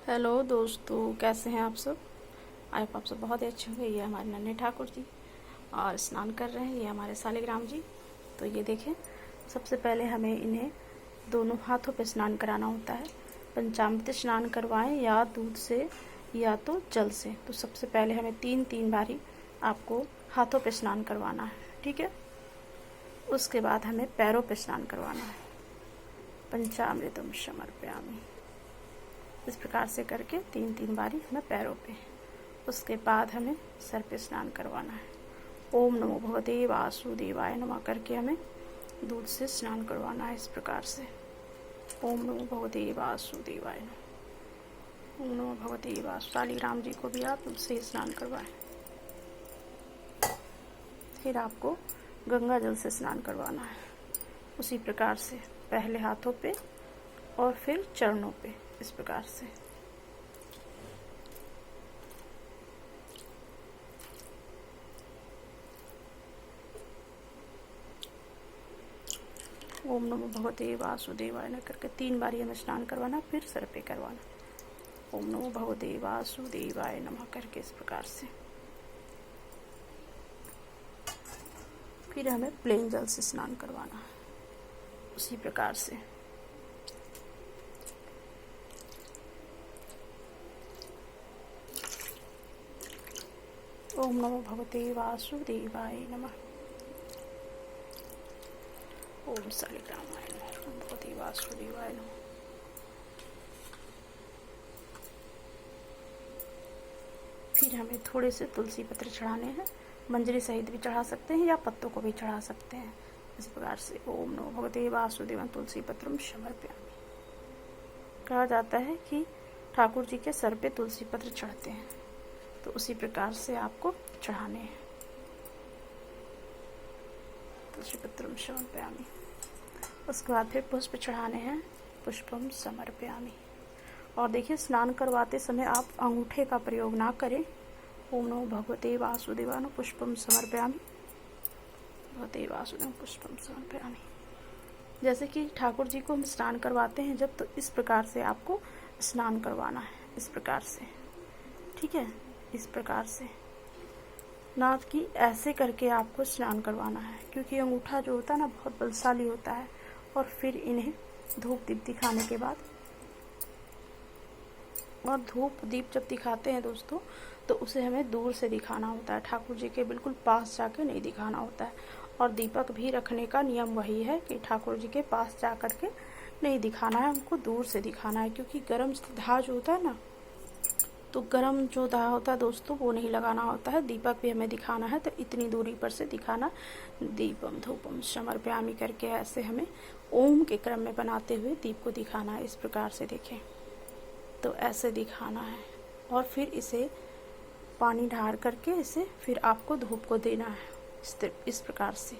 Hello दोस्तों, कैसे हैं आप सब। आई होप आप सब बहुत ही अच्छे होंगे। ये हमारे नन्हे ठाकुर जी और स्नान कर रहे हैं। ये हमारे सालिग्राम जी। तो ये देखें, सबसे पहले हमें इन्हें दोनों हाथों पे स्नान कराना होता है। पंचामृत स्नान करवाएं या दूध से या तो जल से। तो सबसे पहले हमें 3 बारी आपको हाथों पे स्नान करवाना है, ठीक है। उसके बाद हमें पैरों पे स्नान करवाना है। पंचामृतम समर्पयामि, इस प्रकार से करके 3 बारी हमें पैरों पे। उसके बाद हमें सर पे स्नान करवाना है। ओम नमो भगवते वासुदेवाय नमः करके हमें दूध से स्नान करवाना है। इस प्रकार से ओम नमो भगवते वासुदेवाय नमः। ओम नमो भगवते वासु। सालिग्राम जी को भी आप दूध से स्नान करवाएं। फिर आपको गंगा जल से स्नान करवाना है। उसी प्रकार से पहले हाथों पे और फिर चरणों पे, इस प्रकार से। ओम नमो भगवते वासुदेवाय न करके 3 बारी हमें स्नान करवाना, फिर सर पे करवाना। ओम नमो भगवते वासुदेवाय नमः करके इस प्रकार से। फिर हमें प्लेन जल से स्नान करवाना है, उसी प्रकार से। ओम नमो भगवते वासुदेवाय नमः। ओम सालिग्रामाय नमः। ओम भगवते वासुदेवाय नमः। फिर हमें थोड़े से तुलसी पत्र चढ़ाने हैं। मंजरी सहित भी चढ़ा सकते हैं या पत्तों को भी चढ़ा सकते हैं, इस प्रकार से। ओम नमो भगवते वासुदेवाय तुलसी पत्रम समर्पयामि। कहा जाता है कि ठाकुर जी के सर पे तुलसी पत्र चढ़ते हैं, तो उसी प्रकार से आपको चढ़ाने हैं। तुलसी पत्रम समर्पयामि। उसके बाद फिर पुष्प चढ़ाने हैं। पुष्पम समर्पयामि। और देखिए, स्नान करवाते समय आप अंगूठे का प्रयोग ना करें। ओम नमो भगवते वासुदेवाय पुष्पम समर्पयामि। भगवते वासुदेव पुष्पम समर्पयामि। जैसे कि ठाकुर जी को हम स्नान करवाते हैं जब, तो इस प्रकार से आपको स्नान करवाना है, इस प्रकार से, ठीक है। इस प्रकार से ना कि ऐसे करके आपको स्नान करवाना है, क्योंकि अंगूठा जो होता है ना, बहुत बलशाली होता है। और फिर इन्हें धूप दीप दिखाने के बाद, और धूप दीप जब दिखाते हैं दोस्तों, तो उसे हमें दूर से दिखाना होता है। ठाकुर जी के बिल्कुल पास जाके नहीं दिखाना होता है। और दीपक भी रखने का नियम वही है कि ठाकुर जी के पास जा कर के नहीं दिखाना है, उनको दूर से दिखाना है। क्योंकि गर्म धा जो होता है ना, तो गर्म जो धा होता है दोस्तों, वो नहीं लगाना होता है। दीपक भी हमें दिखाना है, तो इतनी दूरी पर से दिखाना। दीपम धूपम समर्पयामि करके ऐसे हमें ओम के क्रम में बनाते हुए दीप को दिखाना है। इस प्रकार से देखें, तो ऐसे दिखाना है। और फिर इसे पानी ढार करके इसे फिर आपको धूप को देना है, इस प्रकार से।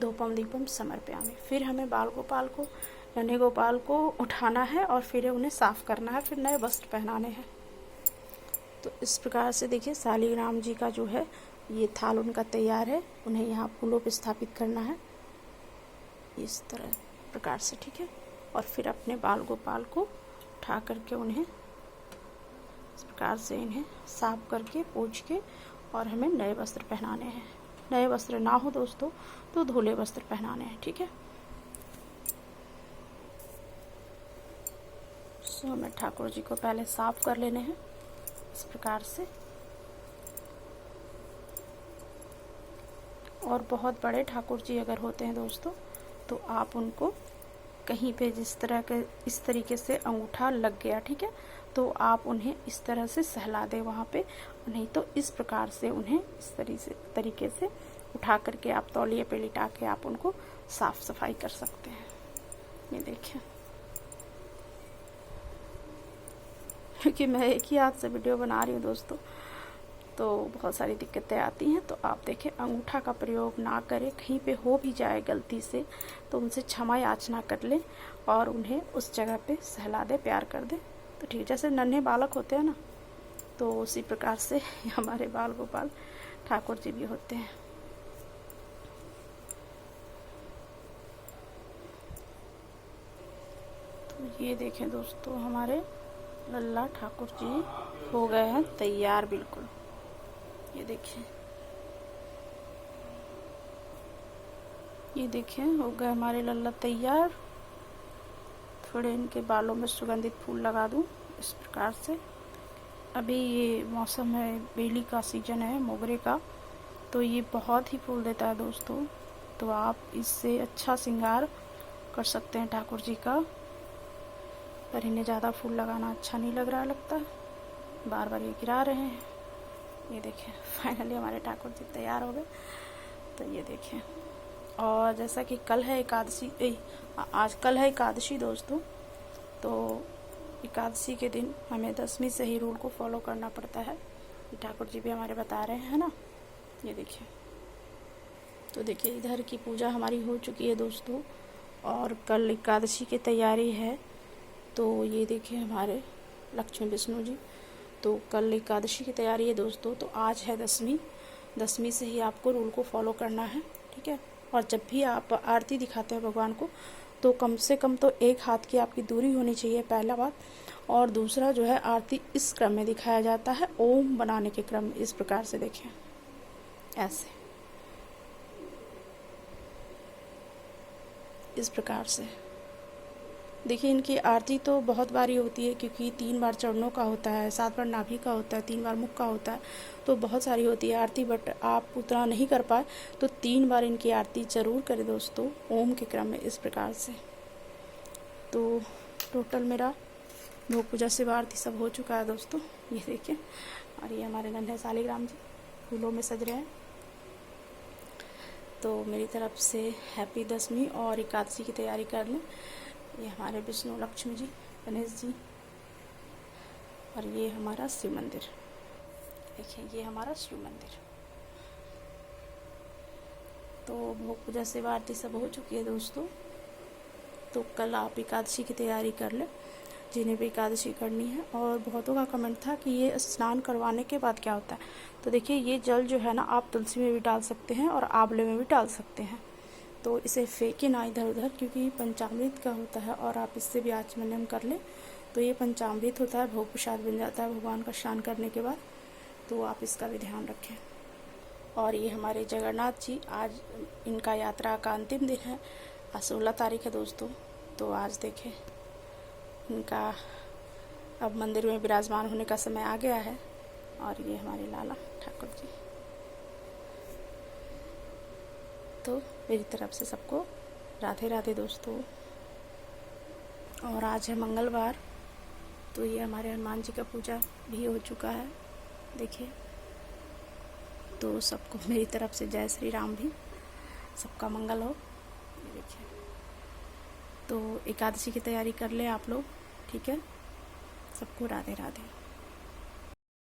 धूपम दीपम समर्पयामि। फिर हमें बाल गोपाल को, नन्हे गोपाल को उठाना है और फिर उन्हें साफ करना है, फिर नए वस्त्र पहनाने हैं। तो इस प्रकार से देखिए, सालिग्राम जी का जो है ये थाल उनका तैयार है। उन्हें यहाँ फूलों पर स्थापित करना है, इस तरह प्रकार से, ठीक है। और फिर अपने बाल गोपाल को उठा करके उन्हें इस प्रकार से इन्हें साफ करके पोंछ के, और हमें नए वस्त्र पहनाने हैं। नए वस्त्र ना हो दोस्तों तो धुले वस्त्र पहनाने हैं, ठीक है। सो हमें ठाकुर जी को पहले साफ कर लेने हैं, इस प्रकार से। और बहुत बड़े ठाकुर जी अगर होते हैं दोस्तों, तो आप उनको कहीं पे जिस तरह के, इस तरीके से अंगूठा लग गया, ठीक है, तो आप उन्हें इस तरह से सहला दें वहाँ पे। नहीं तो इस प्रकार से उन्हें इस तरीके से उठा करके आप तौलिए पे लिटा के आप उनको साफ सफाई कर सकते हैं। ये देखिए, क्योंकि मैं एक ही हाथ से वीडियो बना रही हूँ दोस्तों, तो बहुत सारी दिक्कतें आती हैं। तो आप देखें, अंगूठा का प्रयोग ना करें। कहीं पे हो भी जाए गलती से तो उनसे क्षमा याचना कर लें और उन्हें उस जगह पे सहला दे, प्यार कर दे, तो ठीक। जैसे नन्हे बालक होते हैं ना, तो उसी प्रकार से हमारे बाल गोपाल ठाकुर जी भी होते हैं। तो ये देखें दोस्तों, हमारे लल्ला ठाकुर जी हो गए हैं तैयार बिल्कुल। ये देखिए, ये देखिए हो गए हमारे लल्ला तैयार। थोड़े इनके बालों में सुगंधित फूल लगा दूं इस प्रकार से। अभी ये मौसम है, बेली का सीजन है, मोगरे का, तो ये बहुत ही फूल देता है दोस्तों। तो आप इससे अच्छा श्रृंगार कर सकते हैं ठाकुर जी का। पर इन्हें ज़्यादा फूल लगाना अच्छा नहीं लग रहा लगता, बार बार ये गिरा रहे हैं। ये देखें फाइनली हमारे ठाकुर जी तैयार हो गए। तो ये देखें, और जैसा कि कल है एकादशी, आज कल है एकादशी दोस्तों, तो एकादशी के दिन हमें 10वीं से ही रूल को फॉलो करना पड़ता है। ठाकुर जी भी हमारे बता रहे हैं ना। ये देखिए, तो देखिए इधर की पूजा हमारी हो चुकी है दोस्तों, और कल एकादशी की तैयारी है। तो ये देखिए हमारे लक्ष्मी विष्णु जी, तो कल एकादशी की तैयारी है दोस्तों। तो आज है 10वीं से ही आपको रूल को फॉलो करना है, ठीक है। और जब भी आप आरती दिखाते हैं भगवान को, तो कम से कम तो एक हाथ की आपकी दूरी होनी चाहिए, पहला बात। और दूसरा जो है, आरती इस क्रम में दिखाया जाता है, ओम बनाने के क्रम में। इस प्रकार से देखें, ऐसे इस प्रकार से देखिए। इनकी आरती तो बहुत बारी होती है, क्योंकि 3 बार चरणों का होता है, 7 बार नाभि का होता है, 3 बार मुख का होता है, तो बहुत सारी होती है आरती। बट आप उतना नहीं कर पाए तो 3 बार इनकी आरती जरूर करें दोस्तों, ओम के क्रम में, इस प्रकार से। तो टोटल मेरा भोग पूजा शिव आरती सब हो चुका है दोस्तों। ये देखिए, और ये हमारे नन्हे शालिग्राम जी फूलों में सज रहे हैं। तो मेरी तरफ से हैप्पी 10वीं और एकादशी की तैयारी कर लें। ये हमारे विष्णु लक्ष्मी जी, गणेश जी, और ये हमारा शिव मंदिर। देखिए ये हमारा शिव मंदिर। तो भोग पूजा शिव आरती सब हो चुकी है दोस्तों। तो कल आप एकादशी की तैयारी कर लें, जिन्हें भी एकादशी करनी है। और बहुतों का कमेंट था कि ये स्नान करवाने के बाद क्या होता है। तो देखिए, ये जल जो है ना, आप तुलसी में भी डाल सकते हैं और आंवले में भी डाल सकते हैं। तो इसे फेंके ना इधर उधर, क्योंकि पंचामृत का होता है, और आप इससे भी आचमन कर लें तो ये पंचामृत होता है, भोग प्रसाद बन जाता है भगवान का स्नान करने के बाद। तो आप इसका भी ध्यान रखें। और ये हमारे जगन्नाथ जी, आज इनका यात्रा का अंतिम दिन है, आज 16 तारीख है दोस्तों। तो आज देखें, इनका अब मंदिर में विराजमान होने का समय आ गया है। और ये हमारे लाला ठाकुर जी। तो मेरी तरफ से सबको राधे राधे दोस्तों। और आज है मंगलवार, तो ये हमारे हनुमान जी का पूजा भी हो चुका है, देखिए। तो सबको मेरी तरफ से जय श्री राम भी, सबका मंगल हो। ये देखिए, तो एकादशी की तैयारी कर लें आप लोग, ठीक है। सबको राधे राधे।